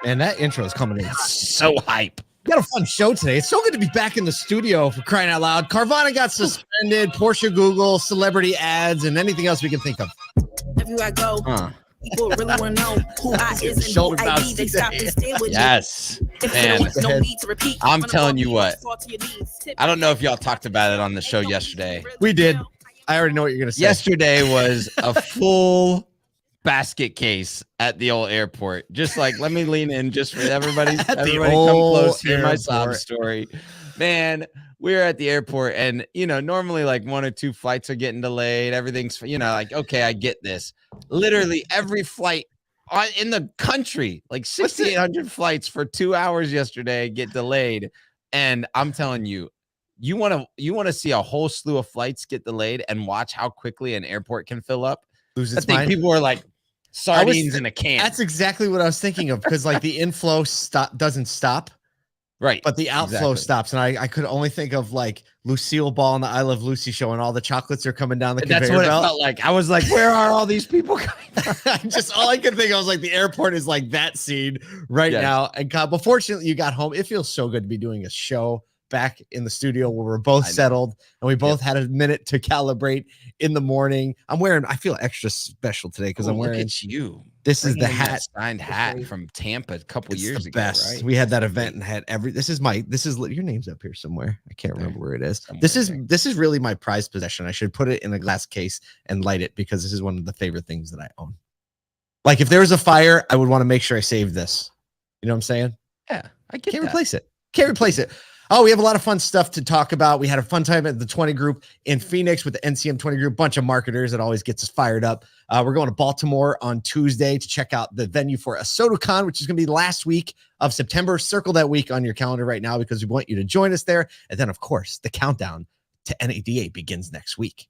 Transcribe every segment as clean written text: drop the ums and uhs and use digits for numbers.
Man, that intro is coming in so hype. We got a fun show today. It's so good to be back in the studio, for crying out loud. Carvana got suspended, Porsche, Google, celebrity ads, and anything else we can think of. Everywhere I go, people really want to know who I is and who I be. They stop and stay with yes, man. No need to repeat. I'm telling you what. I don't know if y'all talked about it on the show yesterday. We did. I already know what you're going to say. Yesterday was a full basket case at the old airport. Just like, let me lean in just for everybody come close to my sob story. Man, we're at the airport and, you know, normally like 1 or 2 flights are getting delayed. Everything's, you know, like, okay, I get this. Literally every flight in the country, like 6,800 flights for 2 hours yesterday get delayed. And I'm telling you, you want to see a whole slew of flights get delayed and watch how quickly an airport can fill up. I think people are like sardines in a can. That's exactly what I was thinking of, because like the inflow doesn't stop, right? But the outflow stops, and I could only think of like Lucille Ball on the I Love Lucy show, and all the chocolates are coming down the conveyor belt. That's what it felt like. I was like, where are all these people coming from? Just all I could think of was like the airport is like that scene right now. And but fortunately, you got home. It feels so good to be doing a show back in the studio where we're both settled and we both had a minute to calibrate in the morning. I feel extra special today because I'm wearing This is the signed hat from Tampa a couple years ago. Right? Right? We had that event and had this is your name's up here somewhere. I can't remember where it is. This is really my prized possession. I should put it in a glass case and light it because this is one of the favorite things that I own. Like if there was a fire, I would want to make sure I saved this. You know what I'm saying? Yeah, I can't replace it. Can't replace it. Oh, we have a lot of fun stuff to talk about. We had a fun time at the 20 group in Phoenix with the NCM 20 group, bunch of marketers that always gets us fired up. We're going to Baltimore on Tuesday to check out the venue for AsotoCon, which is going to be the last week of September. Circle that week on your calendar right now because we want you to join us there. And then, of course, the countdown to NADA begins next week.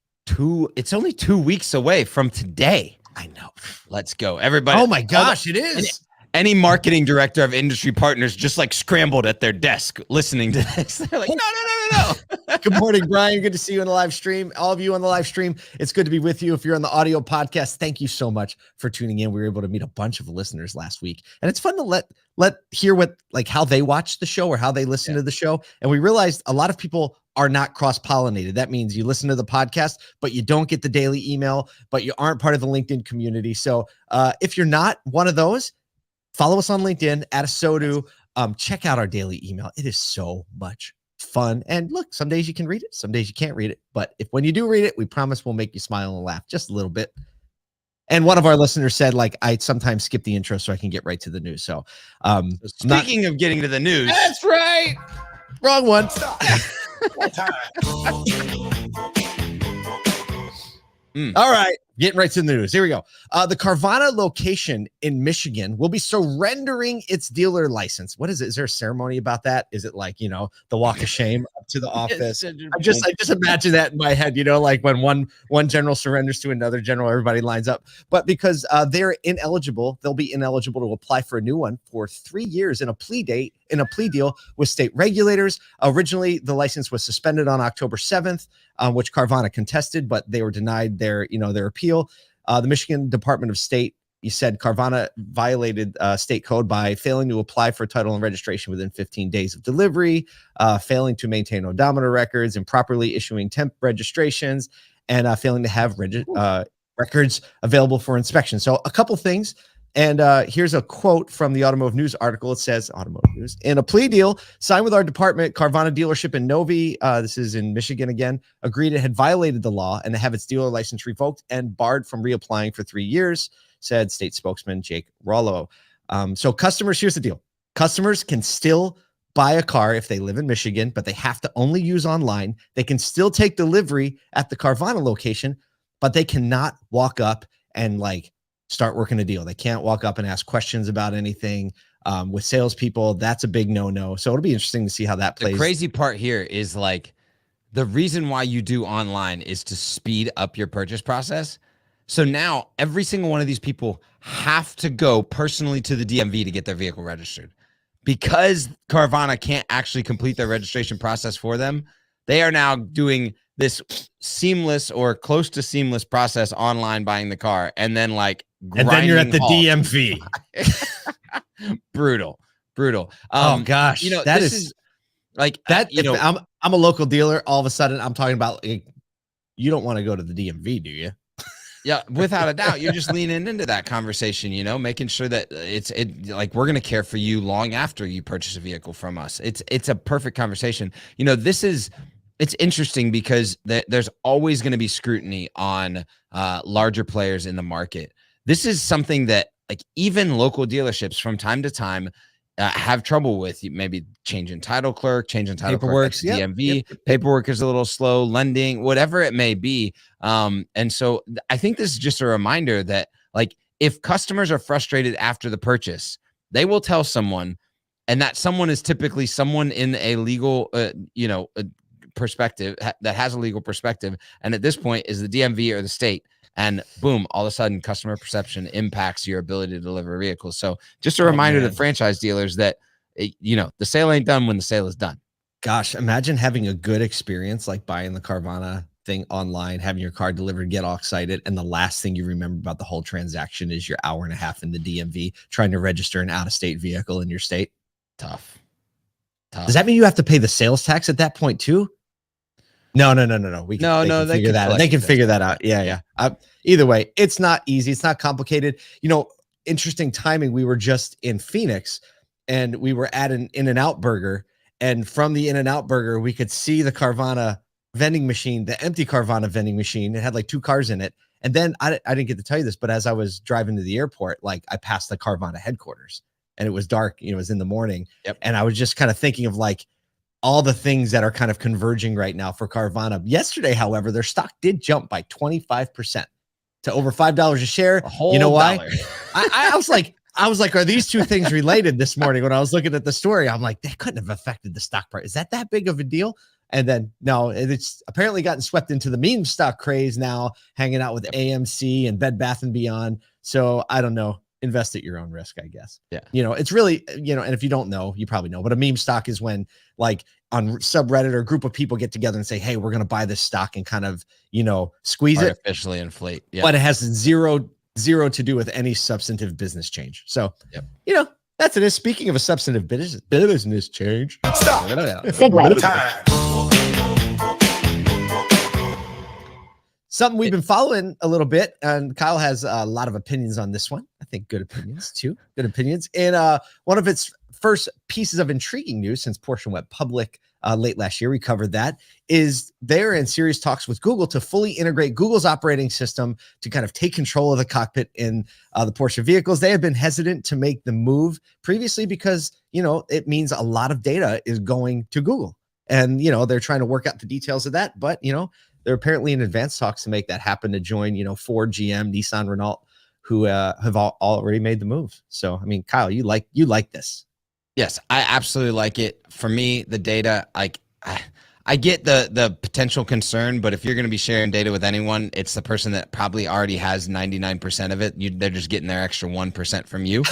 It's only 2 weeks away from today. I know. Let's go, everybody. Oh, my gosh, it is. Any marketing director of industry partners just like scrambled at their desk listening to this. They're like, no. Good morning, Brian. Good to see you on the live stream. All of you on the live stream, it's good to be with you. If you're on the audio podcast, thank you so much for tuning in. We were able to meet a bunch of listeners last week, and it's fun to hear what like how they watch the show or how they listen to the show. And we realized a lot of people are not cross-pollinated. That means you listen to the podcast, but you don't get the daily email, but you aren't part of the LinkedIn community. So if you're not one of those, follow us on LinkedIn at Asoto. Check out our daily email. It is so much fun. And look, some days you can read it, some days you can't read it. But when you do read it, we promise we'll make you smile and laugh just a little bit. And one of our listeners said, like, I sometimes skip the intro so I can get right to the news. So speaking of getting to the news. That's right. Wrong one. All right. Getting right to the news. Here we go. The Carvana location in Michigan will be surrendering its dealer license. What is it? Is there a ceremony about that? Is it like, the walk of shame up to the office? I just imagine that in my head, like when one general surrenders to another general, everybody lines up. But because they're ineligible, they'll be ineligible to apply for a new one for 3 years in a plea deal with state regulators. Originally, the license was suspended on October 7th, which Carvana contested, but they were denied their appeal. The Michigan Department of State, you said Carvana violated state code by failing to apply for title and registration within 15 days of delivery, failing to maintain odometer records, improperly issuing temp registrations, and failing to have records available for inspection. So a couple things. And here's a quote from the Automotive News article. It says, Automotive News, in a plea deal signed with our department, Carvana dealership in Novi, this is in Michigan again, agreed it had violated the law and to have its dealer license revoked and barred from reapplying for 3 years, said state spokesman Jake Rollo. So customers, here's the deal. Customers can still buy a car if they live in Michigan, but they have to only use online. They can still take delivery at the Carvana location, but they cannot walk up and start working a deal. They can't walk up and ask questions about anything. With salespeople, that's a big no-no. So it'll be interesting to see how that plays. The crazy part here is the reason why you do online is to speed up your purchase process. So now every single one of these people have to go personally to the DMV to get their vehicle registered. Because Carvana can't actually complete their registration process for them, they are now doing this seamless or close to seamless process online buying the car, and then like and then you're at the DMV. brutal. Oh gosh, you know, that this is like that. You know, I'm a local dealer. All of a sudden, I'm talking about like, you don't want to go to the DMV, do you? Yeah, without a doubt. You're just leaning into that conversation, you know, making sure that like we're going to care for you long after you purchase a vehicle from us. It's a perfect conversation. You know, it's interesting because there's always going to be scrutiny on larger players in the market. This is something that like even local dealerships from time to time have trouble with. Maybe changing title clerk, Paperwork, DMV, paperwork is a little slow, lending, whatever it may be. And so I think this is just a reminder that like if customers are frustrated after the purchase, they will tell someone, and that someone is typically someone in a legal, perspective that has a legal perspective. And at this point is the DMV or the state. And boom, all of a sudden customer perception impacts your ability to deliver vehicles. So just a reminder to franchise dealers that, the sale ain't done when the sale is done. Gosh, imagine having a good experience like buying the Carvana thing online, having your car delivered, get all excited, and the last thing you remember about the whole transaction is your hour and a half in the DMV trying to register an out-of-state vehicle in your state. Tough. Does that mean you have to pay the sales tax at that point too? No. They can figure that out. They can figure that out. Yeah. Either way, it's not easy. It's not complicated. Interesting timing. We were just in Phoenix and we were at an In-N-Out burger. And from the In-N-Out burger, we could see the Carvana vending machine, the empty Carvana vending machine. It had like 2 cars in it. And then I didn't get to tell you this, but as I was driving to the airport, like I passed the Carvana headquarters and it was dark, it was in the morning. Yep. And I was just kind of thinking of like, all the things that are kind of converging right now for Carvana. Yesterday, however, their stock did jump by 25% to over $5 a share. You know why? I was like, are these two things related this morning when I was looking at the story? I'm like, they couldn't have affected the stock price. Is that big of a deal? And then no, it's apparently gotten swept into the meme stock craze now, hanging out with AMC and Bed Bath & Beyond. So I don't know. Invest at your own risk, I guess. Yeah. It's really, and if you don't know, you probably know, but a meme stock is when like on subreddit or a group of people get together and say, hey, we're going to buy this stock and kind of, squeeze it. Artificially inflate. Yeah. But it has zero to do with any substantive business change. So, that's it. Speaking of a substantive business change. Stop. Segue time. Something we've been following a little bit, and Kyle has a lot of opinions on this one. I think good opinions too. Good opinions. And one of its first pieces of intriguing news since Porsche went public late last year, we covered that, is they're in serious talks with Google to fully integrate Google's operating system to kind of take control of the cockpit in the Porsche vehicles. They have been hesitant to make the move previously because, it means a lot of data is going to Google. And, they're trying to work out the details of that. But, they're apparently in advanced talks to make that happen to join, Ford, GM, Nissan, Renault, who have already made the move. So, I mean, Kyle, you like this. Yes, I absolutely like it. For me, the data, I get the potential concern, but if you're going to be sharing data with anyone, it's the person that probably already has 99% of it. They're just getting their extra 1% from you.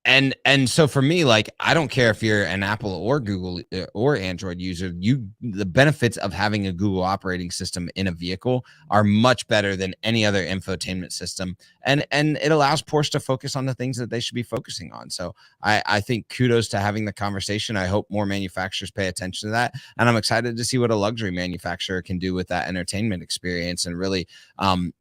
And so for me, like, I don't care if you're an Apple or Google or Android user, the benefits of having a Google operating system in a vehicle are much better than any other infotainment system. And it allows Porsche to focus on the things that they should be focusing on. So I think kudos to having the conversation. I hope more manufacturers pay attention to that. And I'm excited to see what a luxury manufacturer can do with that entertainment experience and really, from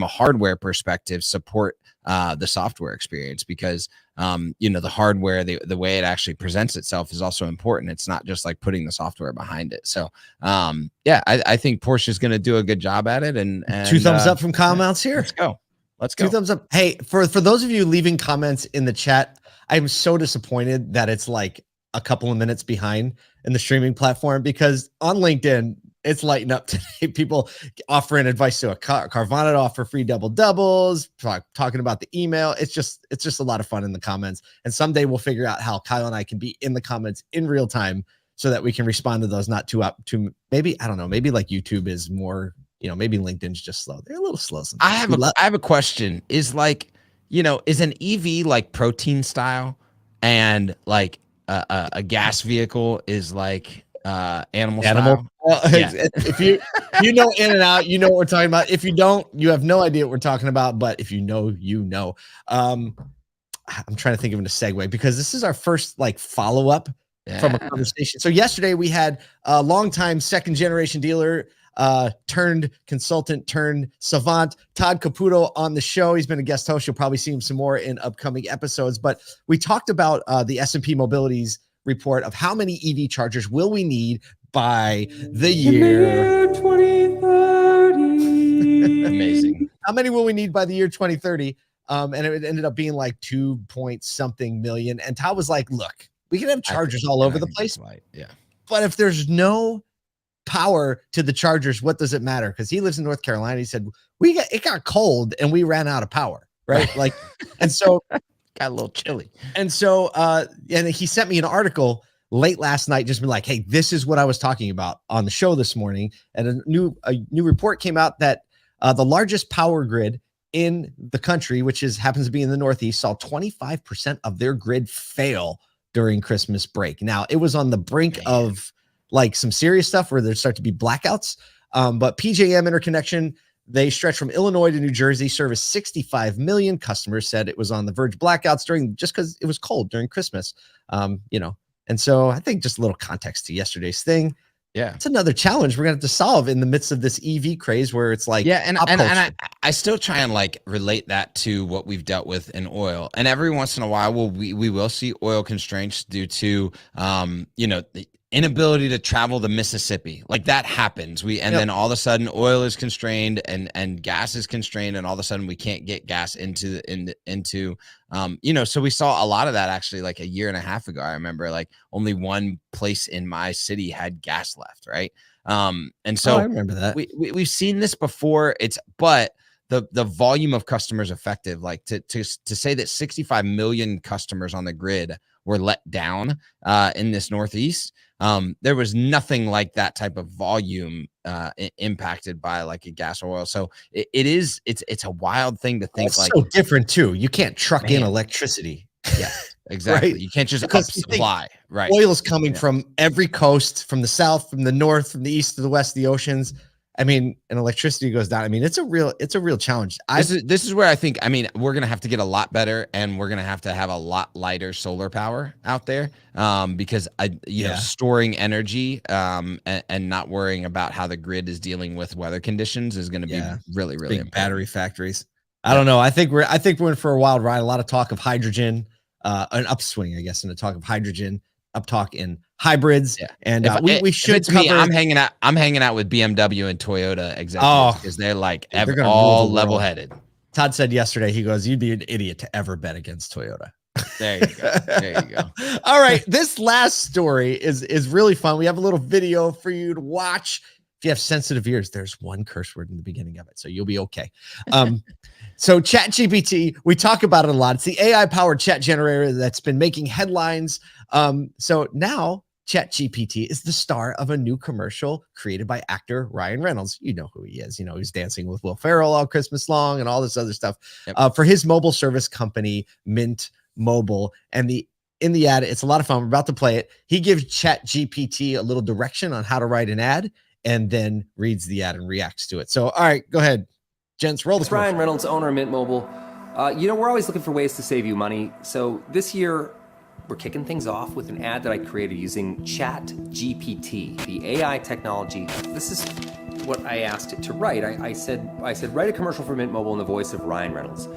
a hardware perspective, support the software experience, because the hardware, the way it actually presents itself is also important. It's not just like putting the software behind it. So I think Porsche is going to do a good job at it. And 2 thumbs up from comments here. Let's go. 2 thumbs up. Hey, for those of you leaving comments in the chat, I'm so disappointed that it's like a couple of minutes behind in the streaming platform, because on LinkedIn, it's lighting up today. People offering advice to a Carvana to offer free doubles, talking about the email. It's just a lot of fun in the comments. And someday we'll figure out how Kyle and I can be in the comments in real time so that we can respond to those, not too up to maybe, I don't know, maybe like YouTube is more, maybe LinkedIn's just slow. They're a little slow sometimes. I have a question. Is is an EV like protein style, and like a gas vehicle is like Animal. Well, if you know in and out, you know what we're talking about. If you don't, you have no idea what we're talking about. But if you know, you know. I'm trying to think of a segue because this is our first like follow up from a conversation. So yesterday we had a longtime second generation dealer turned consultant turned savant Todd Caputo on the show. He's been a guest host. You'll probably see him some more in upcoming episodes. But we talked about the S&P Mobility's report of how many EV chargers will we need by the year 2030. Amazing. How many will we need by the year 2030? And it ended up being like 2 point something million. And Todd was like, look, we can have chargers all over the place. Right. Yeah. But if there's no power to the chargers, what does it matter? Because he lives in North Carolina. He said, it got cold and we ran out of power. Right. Like, and so got a little chilly. And so, and he sent me an article late last night, just been like, hey, this is what I was talking about on the show this morning. And a new report came out that the largest power grid in the country, which happens to be in the Northeast, saw 25% of their grid fail during Christmas break. Now, it was on the brink of like some serious stuff where there start to be blackouts. But PJM Interconnection, they stretch from Illinois to New Jersey, service 65 million customers, said it was on the verge of blackouts just because it was cold during Christmas. And so I think just a little context to yesterday's thing. Yeah, it's another challenge we're gonna have to solve in the midst of this EV craze where it's like, and I still try and like relate that to what we've dealt with in oil. And every once in a while, we will see oil constraints due to the inability to travel the Mississippi. Like that happens. Then all of a sudden oil is constrained and gas is constrained, and all of a sudden we can't get gas into so we saw a lot of that actually like a year and a half ago. I remember like only one place in my city had gas left, right? And so I remember that. We've seen this before. But the volume of customers affected, like to say that 65 million customers on the grid were let down in this Northeast. There was nothing like that type of volume impacted by like a gas or oil. So it's a wild thing to think. It's like so different too. You can't truck in electricity. Yeah, exactly. Right? You can't just up supply. Right. Oil is coming from every coast, from the south, from the north, from the east to the west, the oceans. I mean, and electricity goes down. I mean, it's a real challenge. This is where I think, we're going to have to get a lot better, and we're going to have a lot lighter solar power out there, because storing energy and not worrying about how the grid is dealing with weather conditions is going to be really, really big important. Battery factories. I don't know. I think we're in for a wild ride. A lot of talk of hydrogen, an upswing, I guess, in the talk of hydrogen, talk in hybrids. Yeah. And we should cover. Me, I'm hanging out with BMW and Toyota executives because they're like they're all level headed. Todd said yesterday, he goes, you'd be an idiot to ever bet against Toyota. There you go. There you go. All right. This last story is really fun. We have a little video for you to watch. If you have sensitive ears, there's one curse word in the beginning of it, so you'll be okay. So ChatGPT, we talk about it a lot. It's the AI-powered chat generator that's been making headlines. So now ChatGPT is the star of a new commercial created by actor Ryan Reynolds. You know who he is. He's dancing with Will Ferrell all Christmas long and all this other stuff for his mobile service company, Mint Mobile. And in the ad, it's a lot of fun. We're about to play it. He gives ChatGPT a little direction on how to write an ad and then reads the ad and reacts to it. So, all right, go ahead. Gents, roll the Ryan Reynolds, owner of Mint Mobile. We're always looking for ways to save you money. So this year, we're kicking things off with an ad that I created using ChatGPT, the AI technology. This is what I asked it to write. I said, write a commercial for Mint Mobile in the voice of Ryan Reynolds.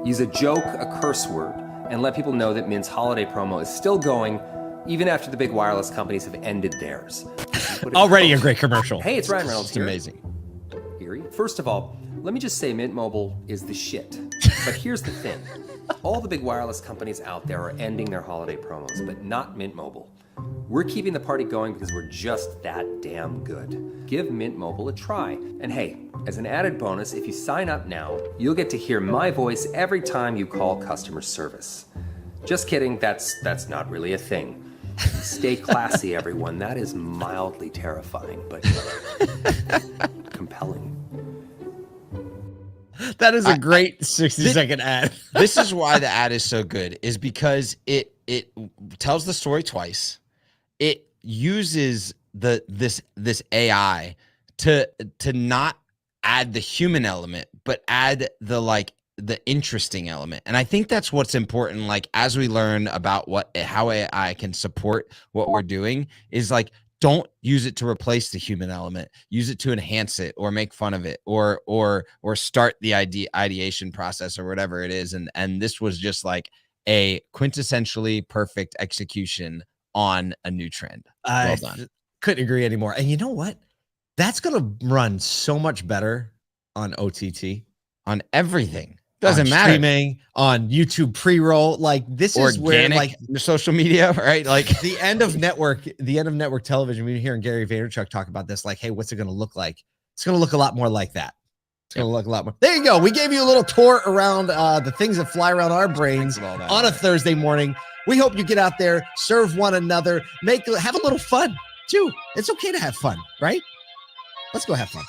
Use a joke, a curse word, and let people know that Mint's holiday promo is still going, even after the big wireless companies have ended theirs. Already a great commercial. Hey, it's Ryan Reynolds. It's amazing. Eerie. First of all, let me just say Mint Mobile is the shit. But here's the thing. All the big wireless companies out there are ending their holiday promos, but not Mint Mobile. We're keeping the party going because we're just that damn good. Give Mint Mobile a try. And hey, as an added bonus, if you sign up now, you'll get to hear my voice every time you call customer service. Just kidding, that's not really a thing. Stay classy, everyone. That is mildly terrifying, but compelling. That is a great 60-second ad. This is why the ad is so good, is because it tells the story twice. It uses this AI to not add the human element, but add the interesting element. And I think that's what's important. Like, as we learn about how AI can support what we're doing, is like, don't use it to replace the human element. Use it to enhance it, or make fun of it, or start the ideation process, or whatever it is. And this was just like a quintessentially perfect execution on a new trend. Well done. Couldn't agree anymore. And you know what? That's gonna run so much better on OTT, on everything. Doesn't matter. Streaming, on YouTube pre-roll. Like, this is where, like, social media, right? Like the end of network television. We were hearing Gary Vaynerchuk talk about this. Like, hey, what's it going to look like? It's going to look a lot more like that. It's going to look a lot more. There you go. We gave you a little tour around the things that fly around our brains on a Thursday morning. We hope you get out there, serve one another, have a little fun too. It's okay to have fun, right? Let's go have fun.